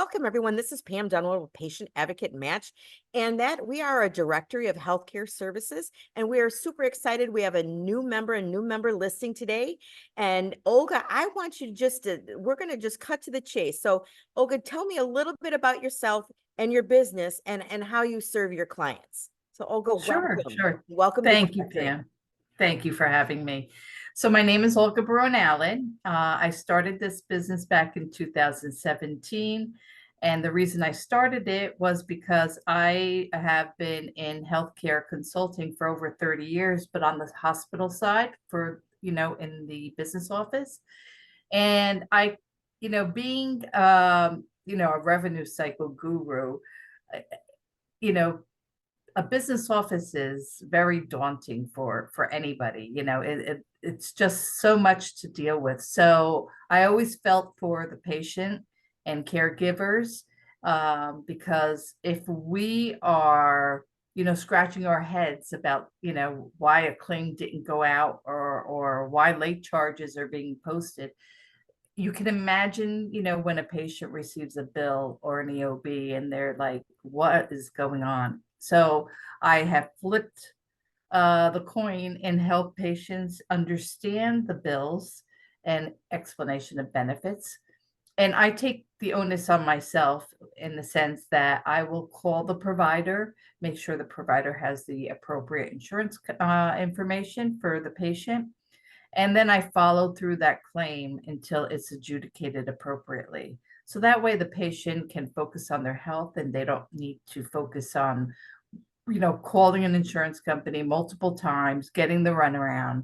Welcome, everyone. This is Pam Dunwell with Patient Advocate Match, and that we are a directory of healthcare services, and we are super excited. We have a new member listing today. And Olga, I want you to we're going to just cut to the chase. So, Olga, tell me a little bit about yourself and your business and how you serve your clients. So, Olga, Sure, welcome. sure. Welcome to Thank you, directory. Pam. Thank you for having me. So my name is Olga Barone-Allan. I started this business back in 2017. And the reason I started it was because I have been in healthcare consulting for over 30 years, but on the hospital side in the business office. And being, a revenue cycle guru, uh, you know, a business office is very daunting for anybody. It's just so much to deal with. So I always felt for the patient and caregivers, because if we are scratching our heads about why a claim didn't go out, or why late charges are being posted, you can imagine, when a patient receives a bill or an EOB and they're like, what is going on? So I have flipped the coin and help patients understand the bills and explanation of benefits. And I take the onus on myself in the sense that I will call the provider, make sure the provider has the appropriate insurance information for the patient, and then I follow through that claim until it's adjudicated appropriately. So that way the patient can focus on their health and they don't need to focus on, calling an insurance company multiple times, getting the runaround.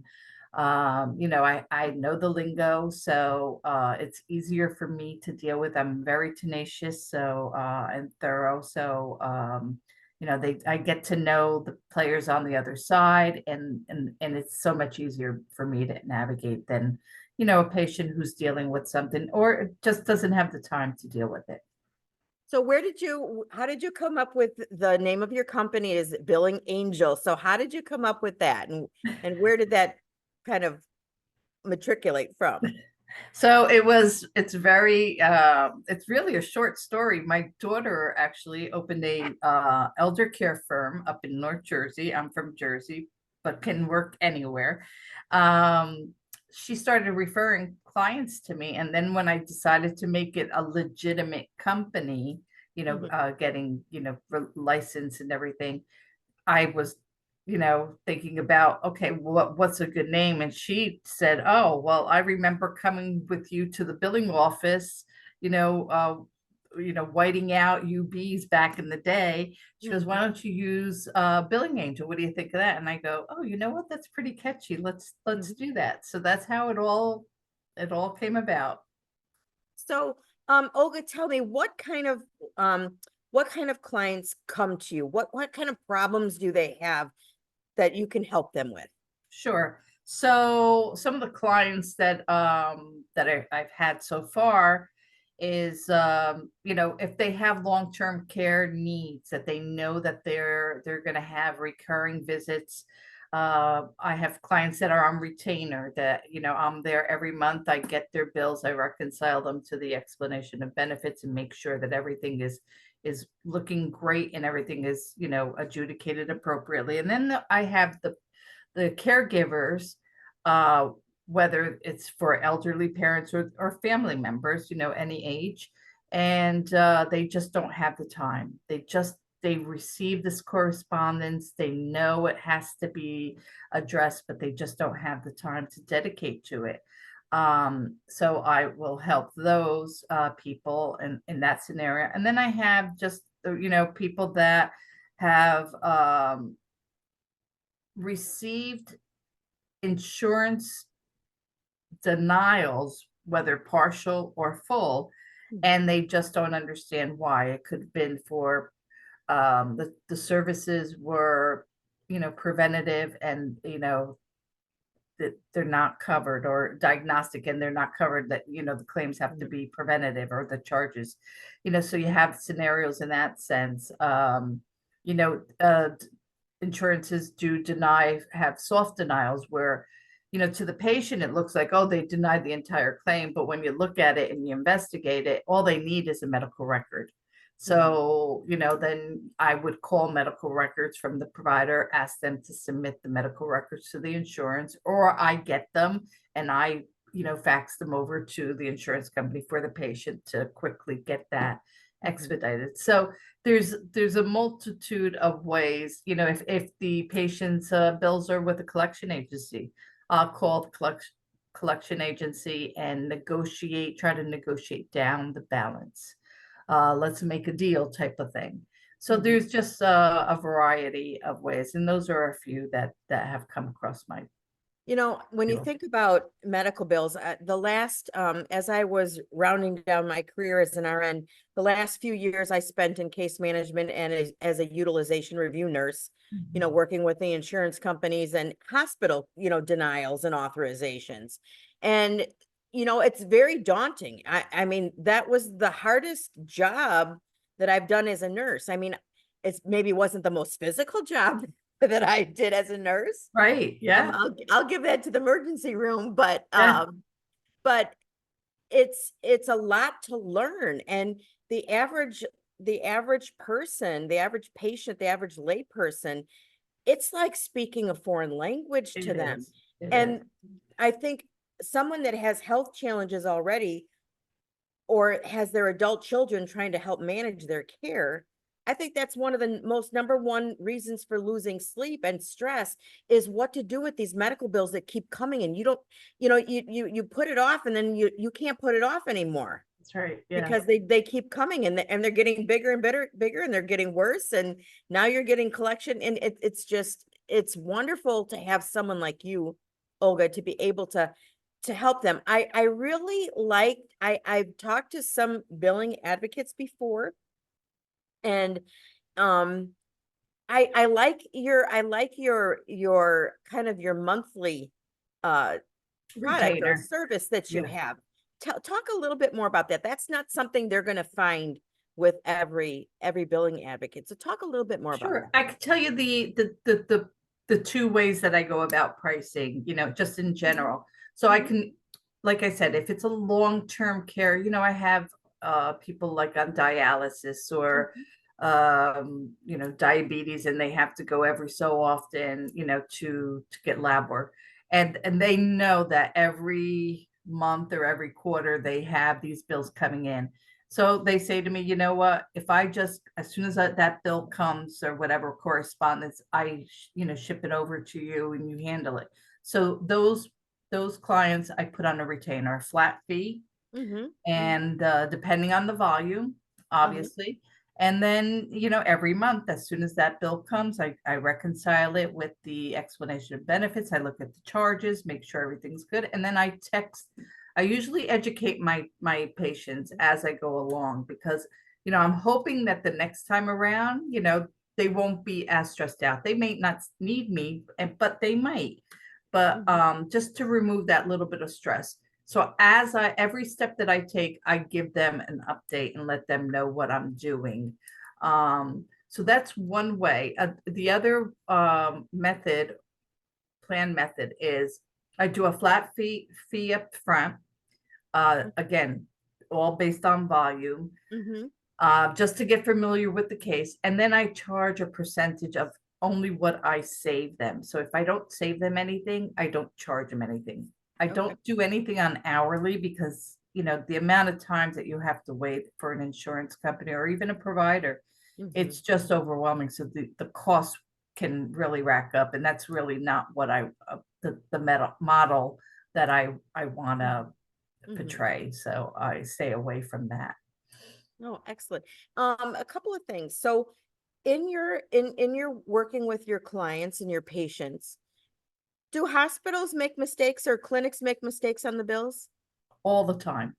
I know the lingo, so it's easier for me to deal with. I'm very tenacious, and thorough. So I get to know the players on the other side, and it's so much easier for me to navigate than a patient who's dealing with something or just doesn't have the time to deal with it. So how did you come up with the name of your company is Billing Angel? So how did you come up with that? And where did that kind of matriculate from? So it's really a short story. My daughter actually opened a elder care firm up in North Jersey. I'm from Jersey, but can work anywhere. She started referring clients to me, and then when I decided to make it a legitimate company, Mhm. getting license and everything, I was, thinking about, okay, what's a good name? And she said, oh, well, I remember coming with you to the billing office, you know, uh, whiting out UBs back in the day. She goes, why Mhm. don't you use Billing Angel? What do you think of that? And I go, oh, you know what? That's pretty catchy. Let's Mhm. do that. So that's how it all came about. So, Olga, tell me what kind of clients come to you? What kind of problems do they have that you can help them with? Sure. So some of the clients that I've had so far is, if they have long-term care needs, that they know that they're going to have recurring visits. I have clients that are on retainer, that I'm there every month. I get their bills, I reconcile them to the explanation of benefits and make sure that everything is looking great and everything is adjudicated appropriately. And then I have the caregivers, uh, whether it's for elderly parents or family members, any age, and they just don't have the time. They receive this correspondence, they know it has to be addressed, but they just don't have the time to dedicate to it. So I will help those people in that scenario. And then I have just people that have received insurance denials, whether partial or full, and they just don't understand why. It could have been for the services were, preventative, and that they're not covered, or diagnostic and they're not covered, that the claims have to Mhm. be preventative, or the charges, so you have scenarios in that sense. You know, insurances do have soft denials, where to the patient, it looks like, oh, they denied the entire claim. But when you look at it and you investigate it, all they need is a medical record. Mhm. So, then I would call medical records from the provider, ask them to submit the medical records to the insurance, or I get them and I, fax them over to the insurance company for the patient to quickly get that Mhm. expedited. So there's a multitude of ways, if the patient's bills are with a collection agency, I'll call the collection agency and try to negotiate down the balance. Let's make a deal type of thing. So Mhm. there's just a variety of ways, and those are a few that have come across my When you field. think about medical bills, as I was rounding down my career as an RN, the last few years I spent in case management and as a utilization review nurse, Mhm. working with the insurance companies and hospital, denials and authorizations. And, it's very daunting. I mean, that was the hardest job that I've done as a nurse. I mean, it's maybe wasn't the most physical job that I did as a nurse. Right. Yeah. I'll give that to the emergency room, Yeah. but it's a lot to learn, and the average the average person, the average patient, the average lay person, it's like speaking a foreign language to It them. is. It is. And I think someone that has health challenges already or has their adult children trying to help manage their care, I think that's one of the most number one reasons for losing sleep and stress is what to do with these medical bills that keep coming and you don't, you put it off and then you can't put it off anymore That's right. Yeah. because they keep coming and they're getting bigger and bigger and they're getting worse and now you're getting collection and it's wonderful to have someone like you, Olga, to be able to help them. I really like I've talked to some billing advocates before and um I like your kind of your monthly uh product or Retainer. service that you Yeah. have. Talk a little bit more about that. That's not something they're going to find with every billing advocate. So talk a little bit more about Sure. that. I could tell you the two ways that I go about pricing, just in Mhm. general. So I Mhm. can, like I said, if it's a long-term care, I have people like on dialysis or Mhm. diabetes, and they have to go every so often, to get lab work. And they know that every month or every quarter they have these bills coming in. So they say to me, you know what, if I just, as soon as that bill comes or whatever correspondence, ship it over to you and you handle it. So those clients I put on a retainer, a flat fee, Mhm. Mhm. and depending on the volume, Uh-huh. obviously. And then, every month, as soon as that bill comes, I reconcile it with the explanation of benefits. I look at the charges, make sure everything's good. And then I usually educate my patients as I go along because, I'm hoping that the next time around, they won't be as stressed out. They may not need me, but they might. But Mhm. just to remove that little bit of stress. So every step that I take, I give them an update and let them know what I'm doing. So that's one way. The other plan method is I do a flat fee up front. Again, all based on volume, Mhm. just to get familiar with the case. And then I charge a percentage of only what I save them. So if I don't save them anything, I don't charge them anything. I Okay. don't do anything on hourly because, the amount of times that you have to wait for an insurance company or even a provider, Mhm. it's just overwhelming. So the cost can really rack up. And that's really not what the model that I want Mhm. to Mhm. portray. So I stay away from that. Oh, excellent. A couple of things. So in your working with your clients and your patients, do hospitals make mistakes or clinics make mistakes on the bills? All the time.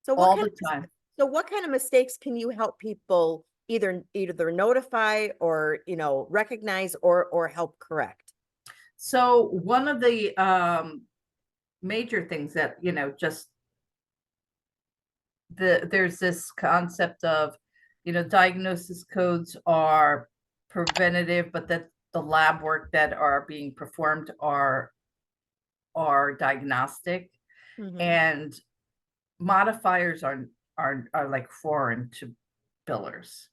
So what All kind the of time. what kind of mistakes can you help people either notify or, recognize or help correct? So one of the major things that, just there's this concept of, diagnosis codes are preventative, but that the lab work that are being performed are are diagnostic, Mhm. and modifiers are like foreign to billers,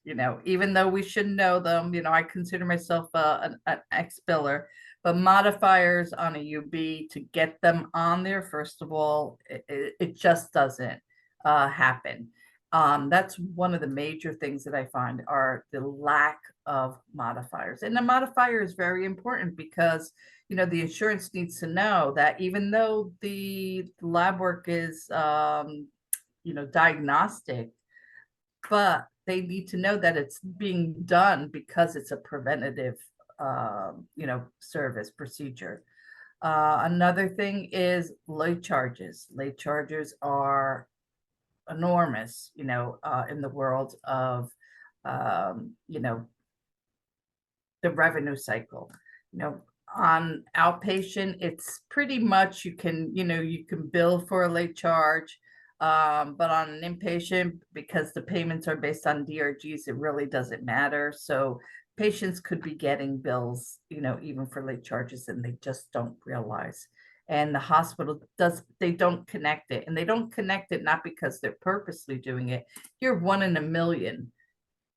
even though we should know them. I consider myself an ex-biller, but modifiers on a UB, to get them on there, first of all, it just doesn't happen. That's one of the major things that I find, are the lack of modifiers. And the modifier is very important because the insurance needs to know that even though the lab work is diagnostic, but they need to know that it's being done because it's a preventative service procedure. Another thing is late charges. Late charges are enormous, in the world of the revenue cycle. You know, on outpatient, it's pretty much, you can bill for a late charge. But on an inpatient, because the payments are based on DRGs, it really doesn't matter. So patients could be getting bills, even for late charges, and they just don't realize. And the hospital they don't connect it. And they don't connect it not because they're purposely doing it. You're one in a million.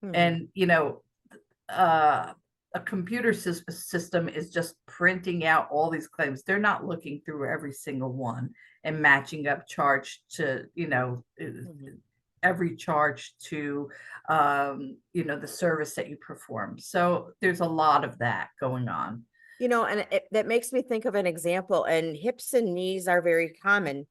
Mhm. And uh, a computer system is just printing out all these claims. They're not looking through every single one and matching up charge to, Mhm. every charge to, the service that you perform. So there's a lot of that going on. And that makes me think of an example. And hips and knees are very common,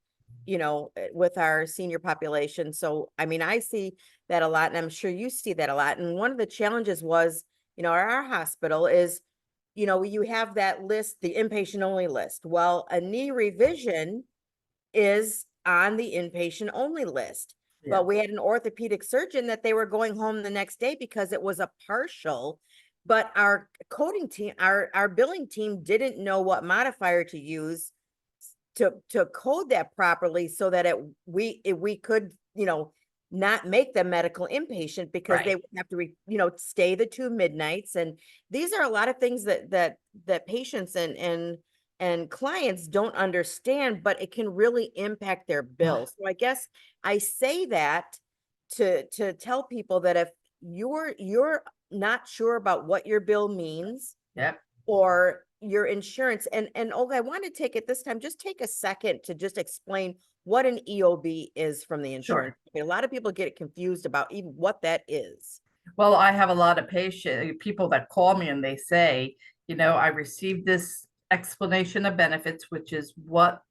with our senior population. So, I mean, I see that a lot, and I'm sure you see that a lot. And one of the challenges was, our hospital is, you have that list, the inpatient only list. Well, a knee revision is on the inpatient only list. Yeah. But we had an orthopedic surgeon that they were going home the next day because it was a partial. But our coding team, our billing team didn't know what modifier to use to code that properly so that we could, not make them medical inpatient because they Right. would have to stay the 2 midnights. And these are a lot of things that patients and clients don't understand, but it can really impact their bills. So I guess I say that to tell people that if you're not sure about what your bill means, Yep. or your insurance. And Olga, I want to take it this time, just take a second to just explain what an EOB is from the insurance. Sure. A lot of people get confused about even what that is. Well, I have a lot of people that call me and they say, I received this explanation of benefits, which is what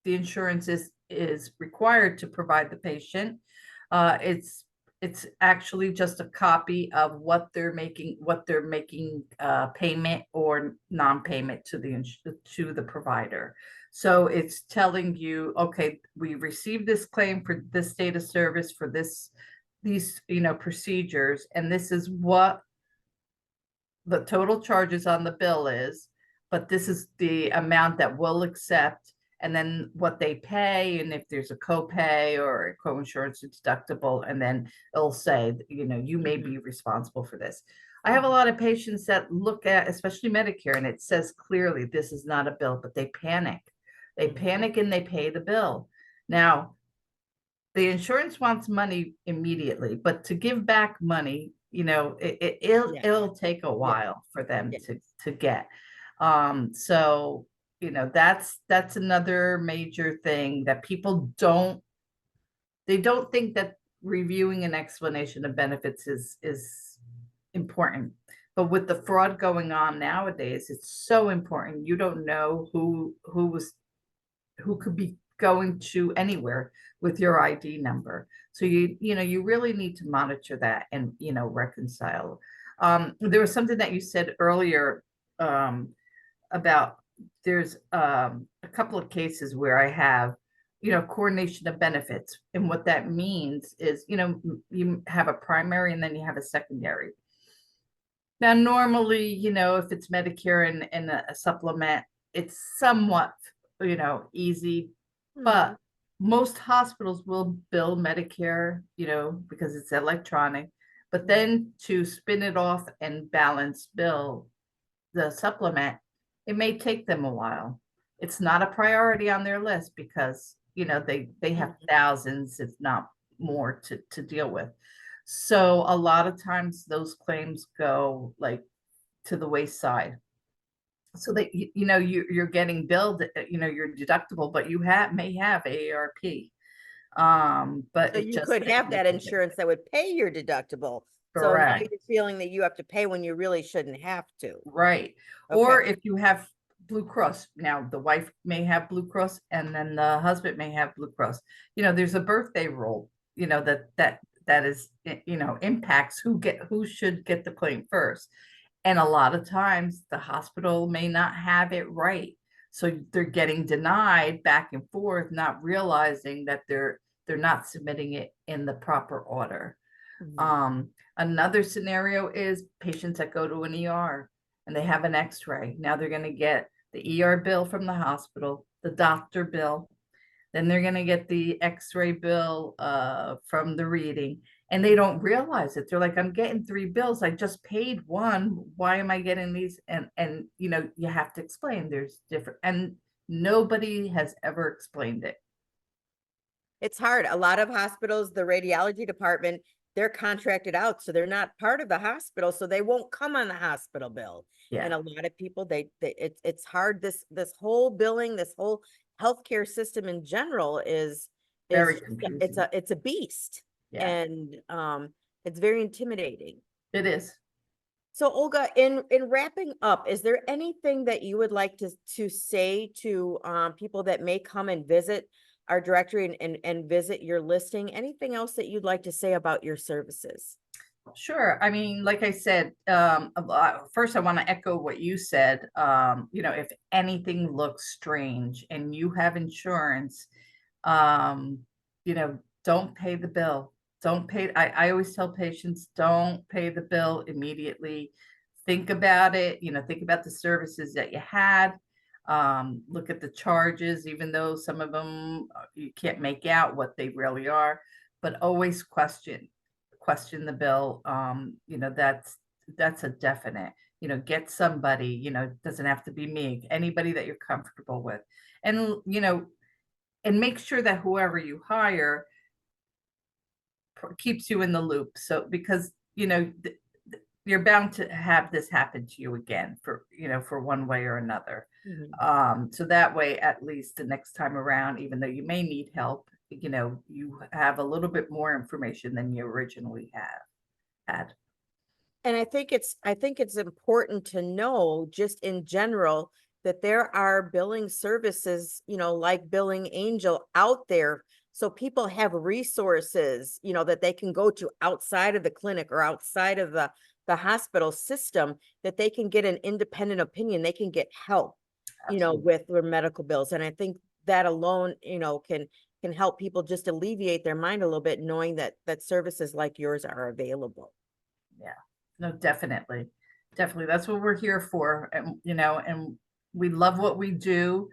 the insurance is required to provide the patient. It's actually just a copy of what they're making payment or non-payment to the provider. So it's telling you, okay, we received this claim for this date of service for these procedures, and this is what the total charges on the bill is, but this is the amount that we'll accept, and then what they pay, and if there's a copay or a co-insurance deductible, and then it'll say, you may Mhm. be responsible for this. I have a Mhm. lot of patients that look at, especially Medicare, and it says clearly this is not a bill, but they panic. They Mhm. panic and they pay the bill. Now, the insurance wants money immediately, but to give back money, Yeah. it'll take a Yeah. while for them Yeah. to get. So that's another major thing that people don't think, that reviewing an explanation of benefits is important. But with the fraud going on nowadays, it's so important. You don't know who could be going to anywhere with your ID number. So you really need to monitor that and reconcile. There was something that you said earlier, um, about, there's a couple of cases where I have coordination of benefits, and what that means is you have a primary and then you have a secondary. Now, normally, if it's Medicare and a supplement, it's somewhat, easy, Mhm. but most hospitals will bill Medicare, because it's electronic. But Mhm. then to spin it off and balance bill the supplement, it may take them a while. it's not a priority on their list because, they have Mhm. thousands, if not more, to deal with. So a lot of times those claims go like to the wayside. So that you're getting billed, your deductible, but you may have AARP. But So it you just could didn't have make that it there. insurance that would pay your deductible. So now Correct. you're feeling that you have to pay when you really shouldn't have to. Right. Okay. Or if you have Blue Cross, now the wife may have Blue Cross and then the husband may have Blue Cross. There's a birthday rule, that is, impacts who should get the claim first. And a lot of times the hospital may not have it right. So they're getting denied back and forth, not realizing that they're not submitting it in the proper order. Mhm. Um, Another scenario is patients that go to an ER and they have an x-ray. Now they're going to get the ER bill from the hospital, the doctor bill, then they're going to get the x-ray bill from the reading, and they don't realize it. They're like, I'm getting three bills. I just paid one. Why am I getting these? And you have to explain there's different, and nobody has ever explained it. It's hard. A lot of hospitals, the radiology department, they're contracted out, so they're not part of the hospital, so they won't come on the hospital bill. Yeah, And a lot of people, it's hard. This whole billing, this whole healthcare system in general is very just it's confusing. a beast, Yeah, and it's very intimidating. it is. So Olga, in wrapping up, is there anything that you would like to say to people that may come and visit our directory and visit your listing? Anything else that you'd like to say about your services? Sure. I mean, like I said, first I want to echo what you said. If anything looks strange and you have insurance, um, don't pay the bill. Don't pay. I always tell patients, don't pay the bill immediately. Think about it, think about the services that you had. Look at the charges, even though some of them you can't make out what they really are, but always question the bill. That's a definite. Get somebody, doesn't have to be me, anybody that you're comfortable with. And and make sure that whoever you hire keeps you in the loop. So because you're bound to have this happen to you again for one way or another. Mhm. So that way, at least the next time around, even though you may need help, you have a little bit more information than you originally have had. And I think it's important to know just in general that there are billing services, like Billing Angel out there. So people have resources, that they can go to outside of the clinic or outside of the hospital system, that they can get an independent opinion. They can get help, Absolutely. with their medical bills. And I think that alone, can help people just alleviate their mind a little bit, knowing that services like yours are available. Yeah. No, definitely. Definitely. That's what we're here for. And we love what we do.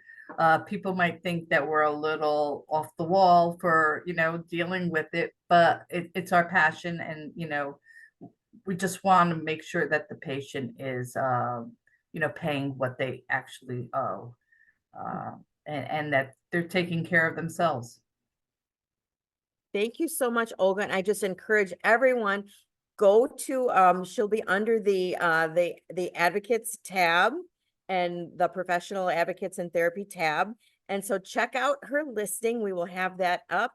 People might think that we're a little off the wall for, dealing with it, but it's our passion. And, we just want to make sure that the patient is, paying what they actually owe, uh, and that they're taking care of themselves. Thank you so much, Olga. And I just encourage everyone, go to she'll be under the advocates tab and the professional advocates and therapy tab. And so check out her listing. We will have that up.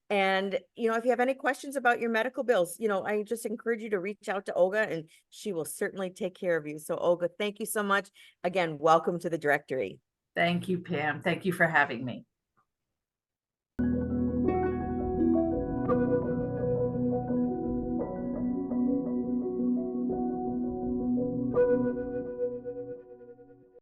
And if you have any questions about your medical bills, I just encourage you to reach out to Olga and she will certainly take care of you. So Olga, thank you so much. Again, welcome to the directory. Thank you, Pam. Thank you for having me.